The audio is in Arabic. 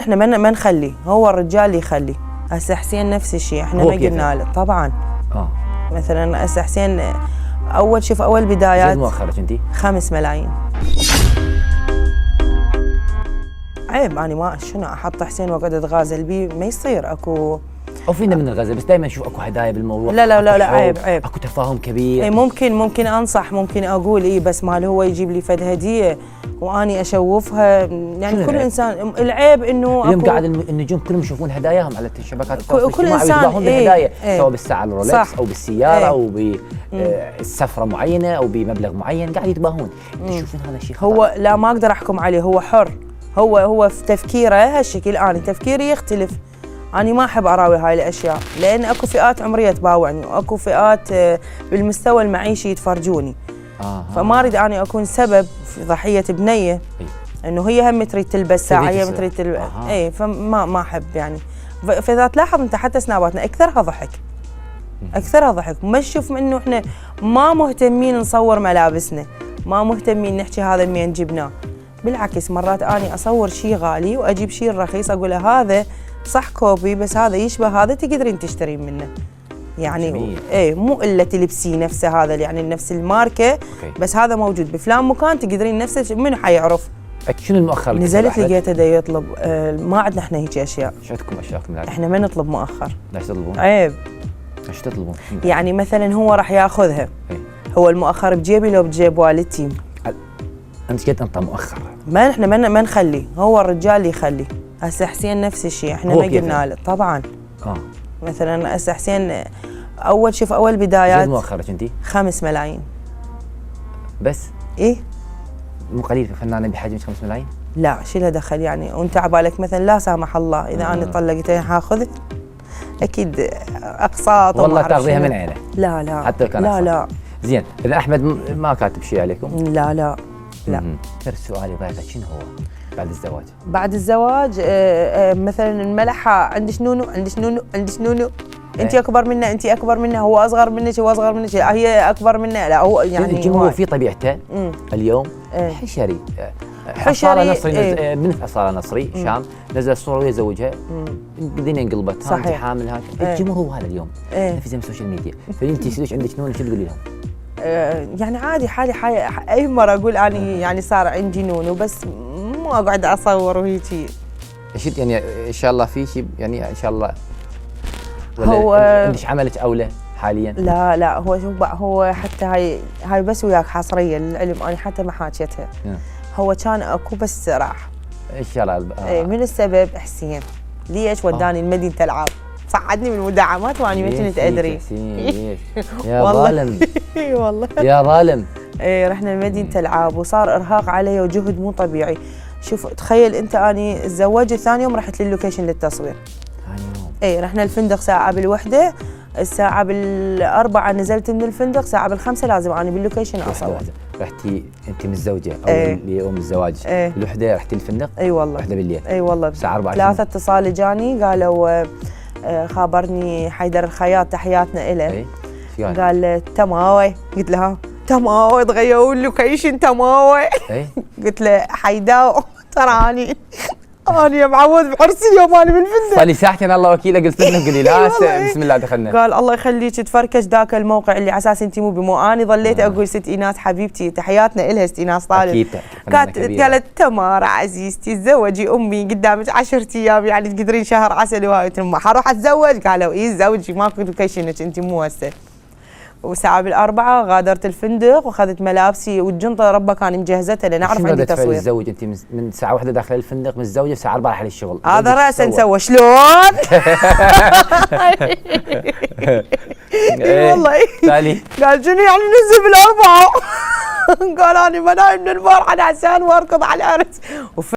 احنا ما نخلي، هو الرجال اللي يخلي. هسه حسين نفس الشيء، احنا ما قلنا له طبعا. مثلا هسه حسين اول بدايات مؤخرك انت 5 ملايين. عيب اني ما شنو احط حسين واقعد اتغازل بيه، ما يصير اكو او فينا من الغزل، بس دائما اشوف اكو هدايا بالموضوع. لا عيب اكو تفاهم كبير. اي ممكن انصح، ممكن اقول بس مال هو يجيب لي فد هديه واني اشوفها، يعني كل انسان العيب انه اليوم قاعد النجوم كلهم يشوفون هداياهم على شبكات التواصل كل الاجتماعي انسان بالهدايا، سواء بالساعه الرولكس او بالسياره او بالسفره معينه او بمبلغ معين، قاعد يتباهون. تشوفون هذا الشيء خطأ. هو لا ما اقدر احكم عليه، هو حر، هو في تفكيره هالشكل. انا تفكيري يختلف، أنا ما أحب أراوي هاي الأشياء، لأن أكو فئات عمرية تباوعني وأكو فئات بالمستوى المعيشي يتفرجوني. فما أريد أني أكون سبب في ضحية بنية، إنه هي هم تريد تلبس ساعة، هي تريد تلبس فما أحب يعني. فإذا تلاحظ أنت حتى سناباتنا أكثرها ضحك، ما تشوف إنه إحنا ما مهتمين نصور ملابسنا، ما مهتمين نحكي هذا منين جبناه. بالعكس مرات أني أصور شيء غالي وأجيب شيء رخيص، أقول هذا صح كوبي بس هذا يشبه هذا، تقدرين تشترين منه. يعني مو الا تلبسي نفسه هذا، يعني نفس الماركه بس هذا موجود بفلان مكان، تقدرين نفسه. منو حيعرف؟ شنو المؤخر؟ نزلت لقيته دا يطلب. ما عندنا احنا هيك اشياء. شو عندكم اشياء؟ احنا ما نطلب مؤخر. ليش تطلبون؟ عيب. ايش تطلبون؟ يعني مثلا هو راح ياخذها، هو المؤخر بجيبي لو بجيب والدتي. انت قد انت مؤخر. ما احنا ما نخلي، هو الرجال اللي يخلي. هسه حسين نفس الشيء، احنا ما قلنا له طبعا. مثلا هسه حسين اول بدايات مؤخرك انت 5 ملايين بس. مو قليل فنانه بحجم 5 ملايين؟ لا شو له دخل يعني، وانت عبالك مثلا لا سامح الله اذا انا طلقتها حاخذ اكيد اقساط والله تاخذيها من عينه. لا حتى لو كان لا زين. اذا احمد ما كاتب شيء عليكم؟ لا سؤالي ضيفك شنو هو بعد الزواج؟ بعد الزواج مثلا الملحه، عندك نونو انت اكبر منه، انت اكبر منه، هو اصغر منك، هي اكبر منه. لا هو يعني هو في طبيعته اليوم حشري. حصاله نصري بنت حصاله نصري شام نزل صوره وهي زوجها، الدنيا انقلبت. انت حامل هذا الجمهور هو هذا اليوم نفس السوشيال ميديا. فانت يصير عندك نون شو تقولي لهم؟ يعني عادي حالي اي مره اقول اني يعني صار عندي نونو، بس مو اقعد اصور وهيجي. ايش يعني ان شاء الله في شيء يعني ان شاء الله؟ هو عندك عملك اولى حاليا؟ لا هو حتى هاي بس وياك حصريه للعلم، انا حتى ما حاكيتها. هو كان اكو بس راح ان شاء الله. من السبب حسين ليش وداني المدينه العاب، صعدني من المدعمات واني ما كنت ادري. يا ظالم والله يا ظالم. رحنا لمدينه العاب وصار ارهاق علي وجهد مو طبيعي. شوف تخيل انت، اني تزوجت ثاني يوم رحت للوكيشن للتصوير. ثاني يوم رحنا الفندق ساعه بالوحده، الساعه بالأربعة نزلت من الفندق، ساعه بالخمسة لازم اني باللوكيشن اصور. رحتي انت متزوجه او يوم الزواج الوحده رحتي الفندق؟ اي والله. وحده بالليل؟ اي والله. الساعه 4 3 اتصال جاني قالوا خابرني حيدر الخياط تحياتنا له. قال تماوي، قلت له تماوي تغيروا اللوكيشن تماوي. قلت له حيداو ترى اني يا معود بعرسي اليوم انا بالفندق. صار لي ساعتين الله وكيله قلت لهم قولي لا بسم الله دخلنا. قال الله يخليك تفركش ذاك الموقع اللي على اساس انت مو اني ظليت اقول ست ايناس حبيبتي تحياتنا الها ست ايناس طالب. قالت تمارا عزيزتي تزوجي امي قدامك 10 ايام يعني تقدرين شهر عسل وهاي. قلت لهم حروح اتزوج؟ قالوا زوجي ماكو لوكيشنك انت مو هسه. وساعة بالأربعة غادرت الفندق واخذت ملابسي والجنطة ربها كان مجهزتها لان اعرف عندي تصوير. الزوج انت من الساعة 1 داخل الفندق متزوجة الساعة 4 رايحة للشغل. هذا رأسا سوى شلون؟ والله قال شنو يعني ننزل بالأربعة؟ قال انا ما نايم من البارحة عشان واركض على العرس.